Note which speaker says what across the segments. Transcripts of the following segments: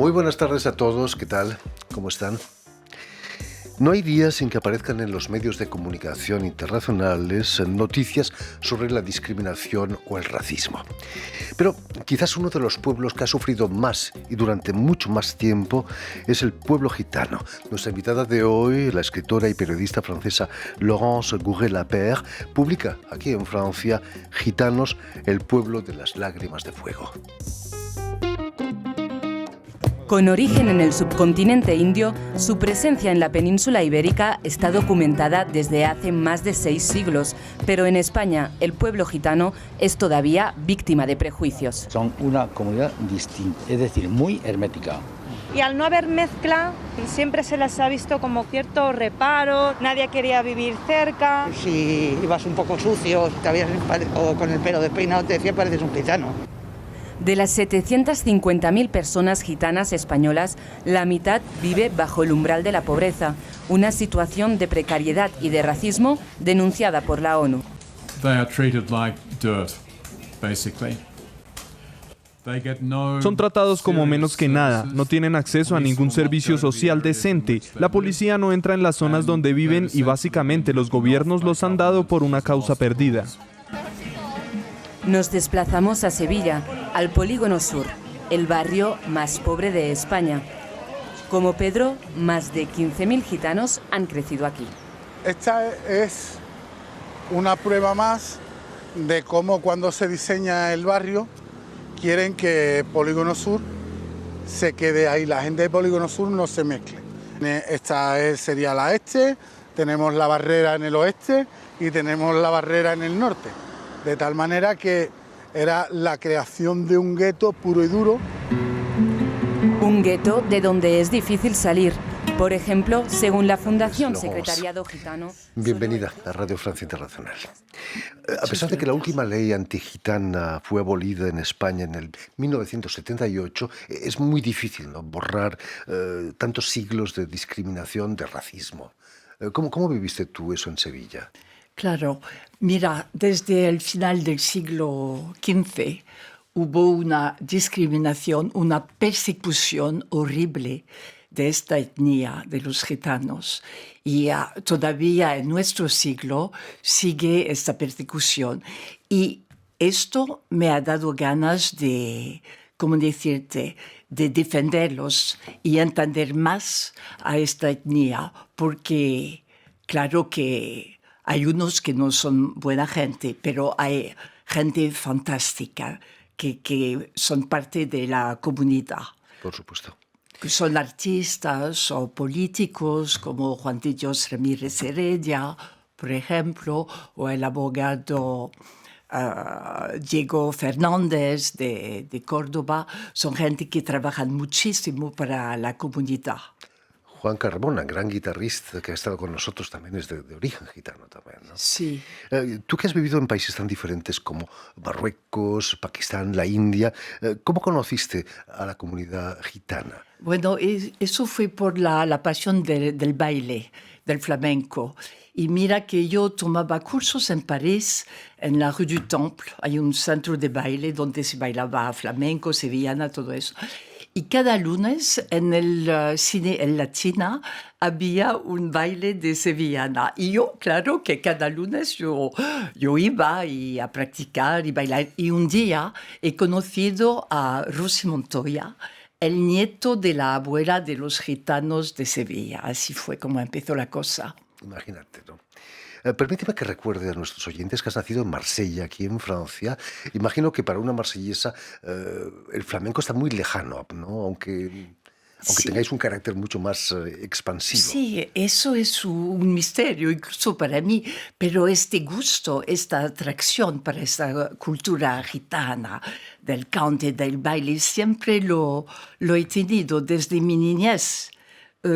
Speaker 1: Muy buenas tardes a todos, ¿qué tal? ¿Cómo están? No hay días sin que aparezcan en los medios de comunicación internacionales noticias sobre la discriminación o el racismo. Pero quizás uno de los pueblos que ha sufrido más y durante mucho más tiempo es el pueblo gitano. Nuestra invitada de hoy, la escritora y periodista francesa Laurence Gourret-Lapeyre, publica aquí en Francia Gitanos, el pueblo de las lágrimas de fuego.
Speaker 2: Con origen en el subcontinente indio, su presencia en la península ibérica está documentada desde hace más de 6 siglos, pero en España el pueblo gitano es todavía víctima de prejuicios.
Speaker 3: Son una comunidad distinta, es decir, muy hermética.
Speaker 4: Y al no haber mezcla, siempre se les ha visto como cierto reparo, nadie quería vivir cerca.
Speaker 5: Si ibas un poco sucio o con el pelo despeinado, te decía pareces un gitano.
Speaker 2: De las 750.000 personas gitanas españolas, la mitad vive bajo el umbral de la pobreza, una situación de precariedad y de racismo denunciada por la ONU.
Speaker 6: Son tratados como menos que nada, no tienen acceso a ningún servicio social decente, la policía no entra en las zonas donde viven y básicamente los gobiernos los han dado por una causa perdida.
Speaker 2: Nos desplazamos a Sevilla, al Polígono Sur, el barrio más pobre de España. Como Pedro, más de 15.000 gitanos han crecido aquí.
Speaker 7: Esta es una prueba más de cómo cuando se diseña el barrio quieren que Polígono Sur se quede ahí, la gente de Polígono Sur no se mezcle. Esta sería la este, tenemos la barrera en el oeste y tenemos la barrera en el norte. De tal manera que era la creación de un gueto puro y duro.
Speaker 2: Un gueto de donde es difícil salir. Por ejemplo, según la Fundación Secretariado Gitano...
Speaker 1: Bienvenida a Radio Francia Internacional. A pesar de que la última ley antigitana fue abolida en España en el 1978, es muy difícil, ¿no?, borrar tantos siglos de discriminación, de racismo. ¿Cómo viviste tú eso en Sevilla?
Speaker 8: Claro, mira, desde el final del siglo XV hubo una discriminación, una persecución horrible de esta etnia, de los gitanos. Y todavía en nuestro siglo sigue esta persecución. Y esto me ha dado ganas de, ¿cómo decirte?, de defenderlos y entender más a esta etnia, porque claro que hay unos que no son buena gente, pero hay gente fantástica que son parte de la comunidad.
Speaker 1: Por supuesto.
Speaker 8: Que son artistas o políticos como Juan de Dios Ramírez Heredia, por ejemplo, o el abogado Diego Fernández de Córdoba. Son gente que trabajan muchísimo para la comunidad.
Speaker 1: Juan Carmona, gran guitarrista que ha estado con nosotros, también es de origen gitano también, ¿no?
Speaker 8: Sí.
Speaker 1: Tú que has vivido en países tan diferentes como Marruecos, Pakistán, la India, ¿cómo conociste a la comunidad gitana?
Speaker 8: Bueno, eso fue por la pasión del baile, del flamenco. Y mira que yo tomaba cursos en París, en la Rue du Temple. Hay un centro de baile donde se bailaba flamenco, sevillana, todo eso. Y cada lunes en el cine en la China había un baile de sevillana. Y yo, claro que cada lunes yo iba a practicar y bailar. Y un día he conocido a Rosy Montoya, el nieto de la abuela de los gitanos de Sevilla. Así fue como empezó la cosa.
Speaker 1: Imagínate, ¿no? Permíteme que recuerde a nuestros oyentes que has nacido en Marsella, aquí en Francia. Imagino que para una marsellesa el flamenco está muy lejano, ¿no? Aunque sí, tengáis un carácter mucho más expansivo.
Speaker 8: Sí, eso es un misterio, incluso para mí. Pero este gusto, esta atracción para esta cultura gitana, del cante, del baile, siempre lo he tenido desde mi niñez.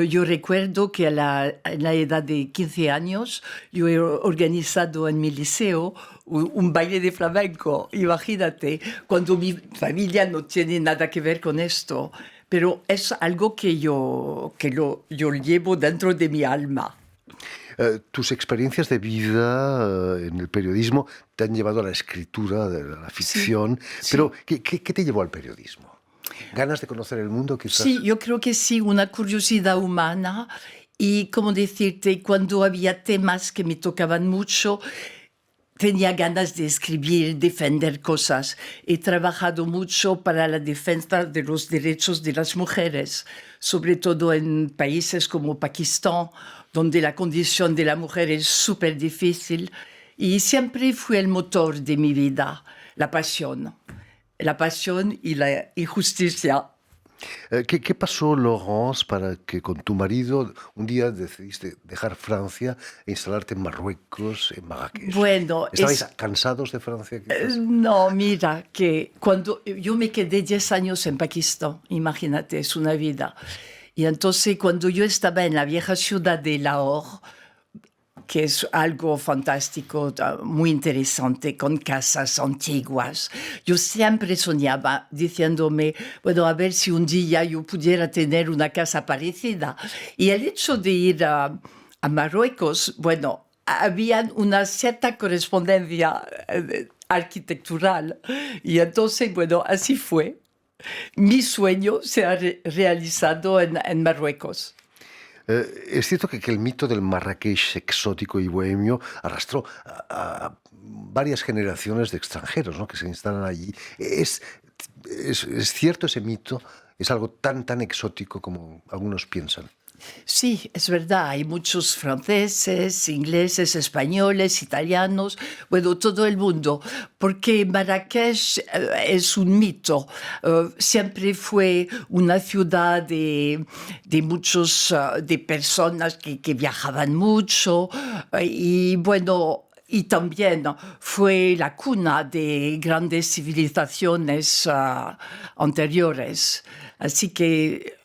Speaker 8: Yo recuerdo que en la edad de 15 años yo he organizado en mi liceo un baile de flamenco. Imagínate, cuando mi familia no tiene nada que ver con esto. Pero es algo que yo llevo dentro de mi alma.
Speaker 1: Tus experiencias de vida en el periodismo te han llevado a la escritura de la ficción,
Speaker 8: sí.
Speaker 1: pero ¿qué te llevó al periodismo? ¿Ganas de conocer el mundo, quizás?
Speaker 8: Sí, yo creo que sí, una curiosidad humana y, como decirte, cuando había temas que me tocaban mucho, tenía ganas de escribir, defender cosas. He trabajado mucho para la defensa de los derechos de las mujeres, sobre todo en países como Pakistán, donde la condición de la mujer es súper difícil. Y siempre fue el motor de mi vida, la pasión y la injusticia.
Speaker 1: ¿Qué pasó, Laurence, para que con tu marido un día decidiste dejar Francia e instalarte en Marruecos, en Marrakech?
Speaker 8: Bueno,
Speaker 1: ¿Estabais cansados de Francia, quizás?
Speaker 8: No, mira, que cuando yo me quedé 10 años en Pakistán, imagínate, es una vida. Y entonces cuando yo estaba en la vieja ciudad de Lahore, que es algo fantástico, muy interesante, con casas antiguas. Yo siempre soñaba diciéndome, bueno, a ver si un día yo pudiera tener una casa parecida. Y el hecho de ir a Marruecos, bueno, había una cierta correspondencia arquitectural. Y entonces, bueno, así fue. Mi sueño se ha realizado en Marruecos.
Speaker 1: Es cierto que el mito del Marrakech exótico y bohemio arrastró a varias generaciones de extranjeros, ¿no?, que se instalan allí. ¿Es cierto ese mito? ¿Es algo tan exótico como algunos piensan?
Speaker 8: Sí, es verdad, hay muchos franceses, ingleses, españoles, italianos, bueno, todo el mundo, porque Marrakech es un mito. Siempre fue una ciudad de muchos, de personas que viajaban mucho y bueno, y también fue la cuna de grandes civilizaciones anteriores. Así que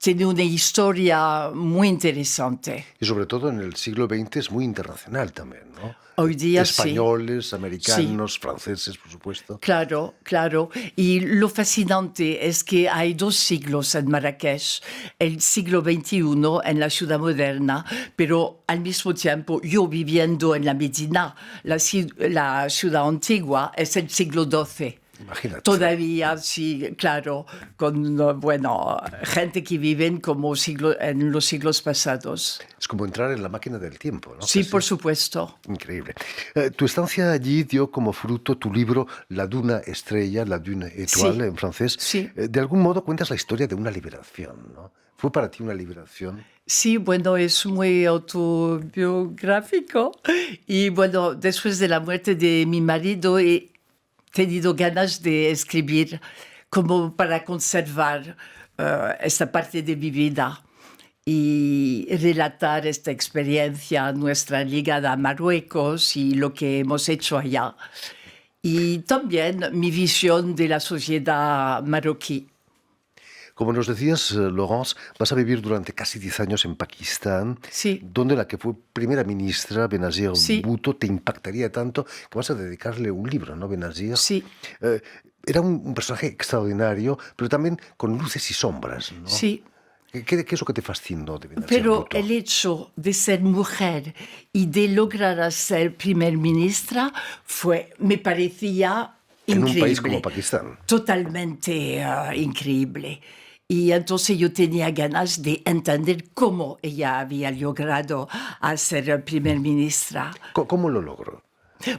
Speaker 8: tiene una historia muy interesante.
Speaker 1: Y sobre todo en el siglo XX es muy internacional también, ¿no?
Speaker 8: Hoy día
Speaker 1: Españoles,
Speaker 8: sí.
Speaker 1: americanos, franceses, por supuesto.
Speaker 8: Claro, claro. Y lo fascinante es que hay 2 siglos en Marrakech. El siglo XXI en la ciudad moderna, pero al mismo tiempo yo viviendo en la Medina, la ciudad antigua, es el siglo XII.
Speaker 1: Imagínate.
Speaker 8: Todavía, sí, claro, con, bueno, gente que viven como en los siglos pasados.
Speaker 1: Es como entrar en la máquina del tiempo, ¿no?
Speaker 8: Sí,
Speaker 1: Casi.
Speaker 8: por supuesto.
Speaker 1: Increíble. Tu estancia allí dio como fruto tu libro La Duna Estrella, La Dune Étoile,
Speaker 8: Sí.
Speaker 1: en francés.
Speaker 8: Sí.
Speaker 1: De algún modo cuentas la historia de una liberación, ¿no? ¿Fue para ti una liberación?
Speaker 8: Sí, bueno, es muy autobiográfico. Y bueno, después de la muerte de mi marido, he tenido ganas de escribir como para conservar esta parte de mi vida y relatar esta experiencia nuestra ligada a Marruecos y lo que hemos hecho allá. Y también mi visión de la sociedad marroquí.
Speaker 1: Como nos decías, Laurence, vas a vivir durante casi 10 años en Pakistán,
Speaker 8: Sí.
Speaker 1: donde la que fue primera ministra, Benazir
Speaker 8: Sí.
Speaker 1: Bhutto, te impactaría tanto que vas a dedicarle un libro, ¿no, Benazir?
Speaker 8: Sí.
Speaker 1: Era un personaje extraordinario, pero también con luces y sombras, ¿no?
Speaker 8: Sí.
Speaker 1: ¿Qué es lo que te fascinó de Benazir
Speaker 8: Pero
Speaker 1: Bhutto?
Speaker 8: el hecho de ser mujer y de lograr ser primer ministra me parecía
Speaker 1: En
Speaker 8: increíble.
Speaker 1: un país como Pakistán.
Speaker 8: Totalmente increíble. Y entonces yo tenía ganas de entender cómo ella había logrado ser primer ministra.
Speaker 1: ¿Cómo lo logró?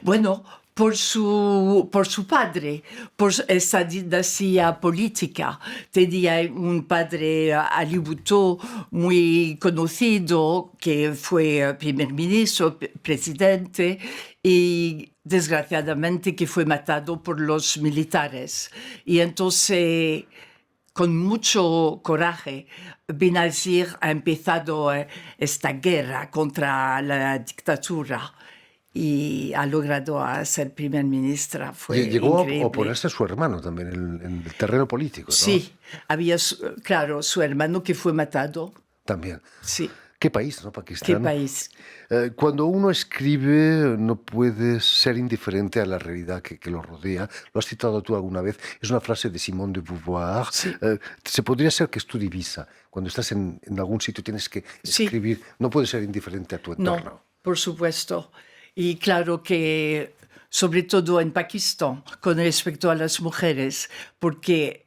Speaker 8: Bueno, por su padre, por esa dinastía política. Tenía un padre, Ali Bhutto, muy conocido, que fue primer ministro, presidente, y desgraciadamente que fue matado por los militares. Y entonces, con mucho coraje, Benazir ha empezado esta guerra contra la dictadura y ha logrado ser primer ministra. Fue
Speaker 1: Llegó
Speaker 8: increíble.
Speaker 1: a oponerse a su hermano también en el terreno político, ¿no?
Speaker 8: Sí, había, claro, su hermano que fue matado.
Speaker 1: También.
Speaker 8: Sí.
Speaker 1: ¿Qué país, no? Pakistán.
Speaker 8: ¿Qué país?
Speaker 1: Cuando uno escribe no puede ser indiferente a la realidad que lo rodea. Lo has citado tú alguna vez. Es una frase de Simone de Beauvoir.
Speaker 8: Sí.
Speaker 1: Se podría ser que es tu divisa. Cuando estás en algún sitio tienes que escribir. Sí. No puedes ser indiferente a tu entorno.
Speaker 8: No, por supuesto. Y claro que, sobre todo en Pakistán, con respecto a las mujeres, porque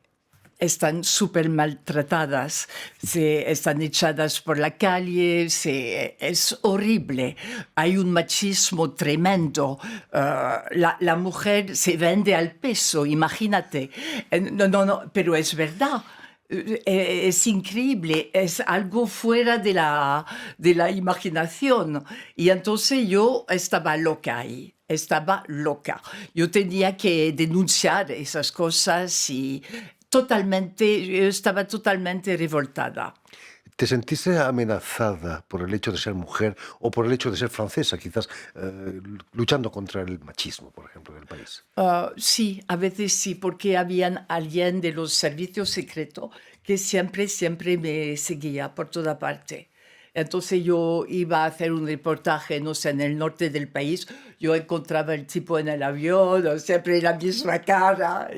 Speaker 8: están súper maltratadas, están echadas por la calle, es horrible. Hay un machismo tremendo. La mujer se vende al peso, imagínate. No, pero es verdad. Es increíble, es algo fuera de la imaginación. Y entonces yo estaba loca ahí. Estaba loca. Yo tenía que denunciar esas cosas y yo estaba totalmente revoltada.
Speaker 1: ¿Te sentiste amenazada por el hecho de ser mujer o por el hecho de ser francesa, quizás luchando contra el machismo, por ejemplo, del país?
Speaker 8: Sí, a veces sí, porque había alguien de los servicios secretos que siempre me seguía por toda parte. Entonces yo iba a hacer un reportaje, no sé, en el norte del país. Yo encontraba el tipo en el avión, siempre la misma cara.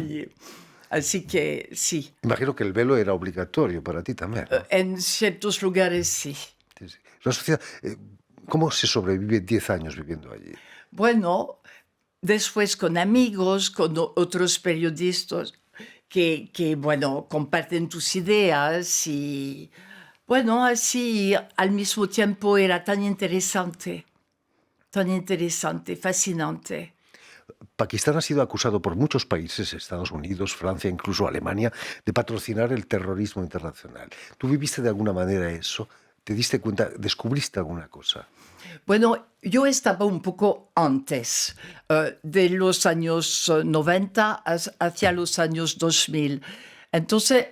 Speaker 8: Así que sí.
Speaker 1: Imagino que el velo era obligatorio para ti también, ¿no?
Speaker 8: En ciertos lugares sí.
Speaker 1: Sí, sí. La sociedad, ¿cómo se sobrevive 10 años viviendo allí?
Speaker 8: Bueno, después con amigos, con otros periodistas que comparten tus ideas y... Bueno, así al mismo tiempo era tan interesante, fascinante.
Speaker 1: Pakistán ha sido acusado por muchos países, Estados Unidos, Francia, incluso Alemania, de patrocinar el terrorismo internacional. ¿Tú viviste de alguna manera eso? ¿Te diste cuenta? ¿Descubriste alguna cosa?
Speaker 8: Bueno, yo estaba un poco antes, de los años 90 hacia los años 2000. Entonces...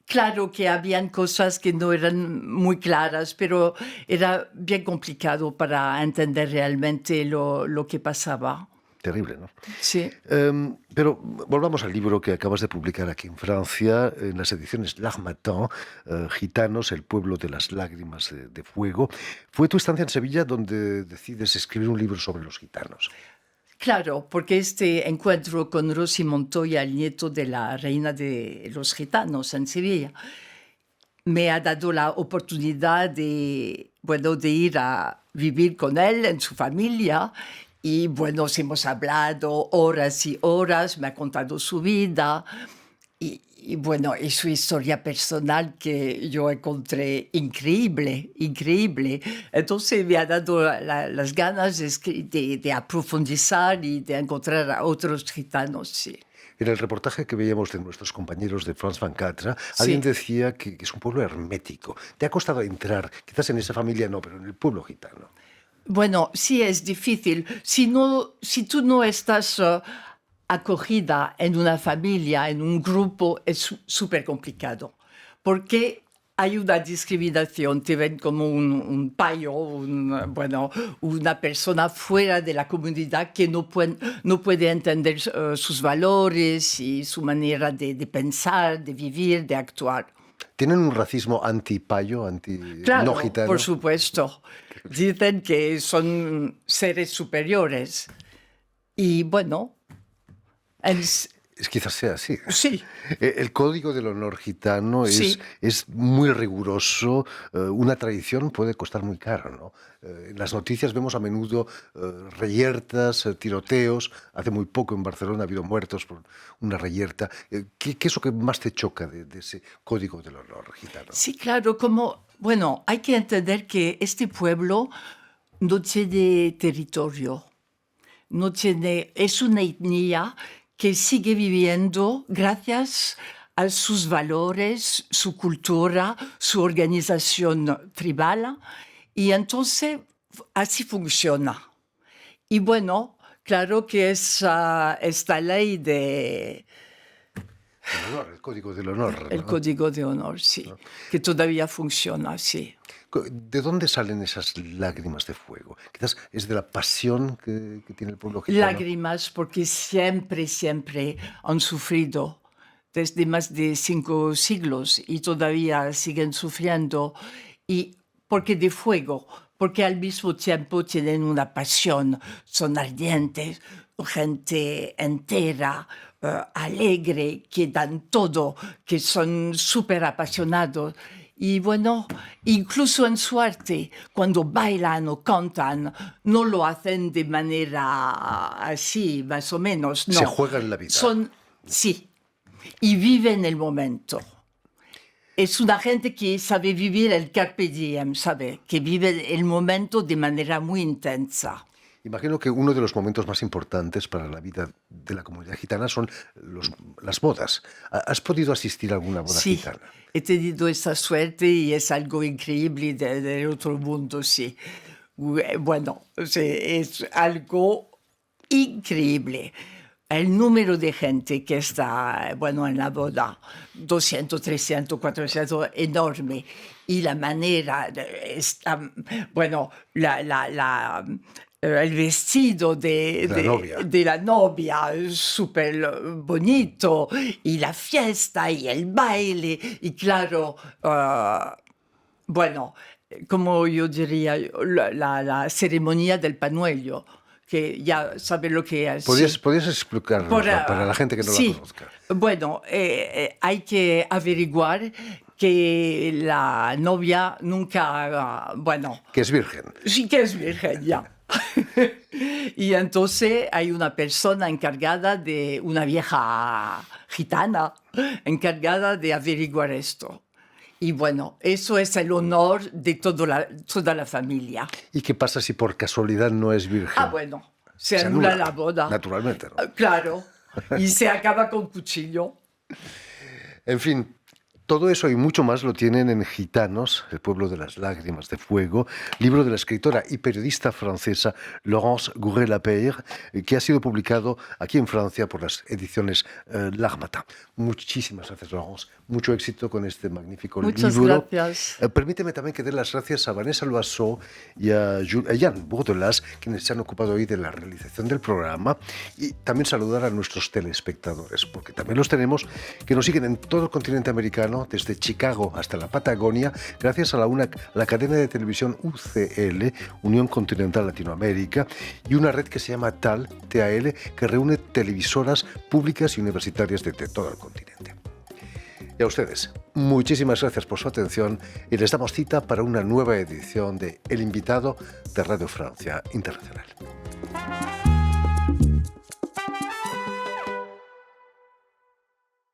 Speaker 8: Claro que habían cosas que no eran muy claras, pero era bien complicado para entender realmente lo que pasaba.
Speaker 1: Terrible, ¿no?
Speaker 8: Sí.
Speaker 1: Pero volvamos al libro que acabas de publicar aquí en Francia, en las ediciones L'Harmattan, Gitanos, el pueblo de las lágrimas de fuego. Fue tu estancia en Sevilla donde decides escribir un libro sobre los gitanos.
Speaker 8: Claro, porque este encuentro con Rosy Montoya, el nieto de la reina de los gitanos en Sevilla, me ha dado la oportunidad de ir a vivir con él en su familia. Y hemos hablado horas y horas, me ha contado su vida y su historia personal que yo encontré increíble. Entonces me ha dado las ganas de aprofundizar y de encontrar a otros gitanos, sí.
Speaker 1: En el reportaje que veíamos de nuestros compañeros de France 24, alguien decía que es un pueblo hermético. ¿Te ha costado entrar, quizás en esa familia no, pero en el pueblo gitano?
Speaker 8: Bueno, sí es difícil. Si tú no estás acogida en una familia, en un grupo, es súper complicado. Porque hay una discriminación, te ven como un payo, una persona fuera de la comunidad que no puede entender sus valores y su manera de pensar, de vivir, de actuar.
Speaker 1: ¿Tienen un racismo anti-payo,
Speaker 8: Claro,
Speaker 1: no gitano?
Speaker 8: por supuesto. Dicen que son seres superiores. Y
Speaker 1: Es quizás sea así.
Speaker 8: Sí.
Speaker 1: El código del honor gitano es muy riguroso. Una tradición puede costar muy caro, ¿no? En las noticias vemos a menudo reyertas, tiroteos. Hace muy poco en Barcelona ha habido muertos por una reyerta. ¿Qué es lo que más te choca de ese código del honor gitano?
Speaker 8: Sí, claro, hay que entender que este pueblo no tiene territorio. Es una etnia que sigue viviendo gracias a sus valores, su cultura, su organización tribal, y entonces así funciona. Y claro que es esta ley de...
Speaker 1: El código del honor.
Speaker 8: El código de honor, sí, que todavía funciona, sí.
Speaker 1: ¿De dónde salen esas lágrimas de fuego? Quizás es de la pasión que tiene el pueblo gitano.
Speaker 8: Lágrimas porque siempre han sufrido desde más de 5 siglos y todavía siguen sufriendo. Y porque de fuego, porque al mismo tiempo tienen una pasión, son ardientes, gente entera, alegre, que dan todo, que son súper apasionados. Y incluso en su arte, cuando bailan o cantan, no lo hacen de manera así, más o menos. No.
Speaker 1: Se juegan la vida.
Speaker 8: Sí. y vive en el momento. Es una gente que sabe vivir el carpe diem, sabe, que vive el momento de manera muy intensa.
Speaker 1: Imagino que uno de los momentos más importantes para la vida de la comunidad gitana son las bodas. ¿Has podido asistir a alguna boda gitana?
Speaker 8: Sí, he tenido esa suerte y es algo increíble del otro mundo, sí. Bueno, es algo increíble. El número de gente que está, en la boda, 200, 300, 400, enorme. Y la manera, el vestido de la novia, súper bonito, y la fiesta, y el baile, y claro, como yo diría, la ceremonia del pañuelo, que ya sabe lo que es.
Speaker 1: ¿Podrías explicarlo para la gente que no la conozca?
Speaker 8: Bueno, hay que averiguar que la novia nunca haga,
Speaker 1: que es virgen.
Speaker 8: Sí, que es virgen, ya. Y entonces hay una persona encargada de una vieja gitana, encargada de averiguar esto. Y eso es el honor de toda la familia.
Speaker 1: ¿Y qué pasa si por casualidad no es virgen?
Speaker 8: Se anula la boda.
Speaker 1: Naturalmente, ¿no?
Speaker 8: Claro, y se acaba con cuchillo.
Speaker 1: En fin, todo eso y mucho más lo tienen en Gitanos, el pueblo de las lágrimas de fuego, libro de la escritora y periodista francesa Laurence Gourel-Lapeyre, que ha sido publicado aquí en Francia por las ediciones L'Harmattan. Muchísimas gracias, Laurence. Mucho éxito con este magnífico libro.
Speaker 8: Muchas gracias.
Speaker 1: Permíteme también que dé las gracias a Vanessa Loiseau y a Jan Bourdelas, quienes se han ocupado hoy de la realización del programa, y también saludar a nuestros telespectadores, porque también los tenemos, que nos siguen en todo el continente americano, desde Chicago hasta la Patagonia, gracias a la cadena de televisión UCL, Unión Continental Latinoamérica, y una red que se llama TAL, que reúne televisoras públicas y universitarias de todo el continente. Y a ustedes, muchísimas gracias por su atención y les damos cita para una nueva edición de El Invitado de Radio Francia Internacional.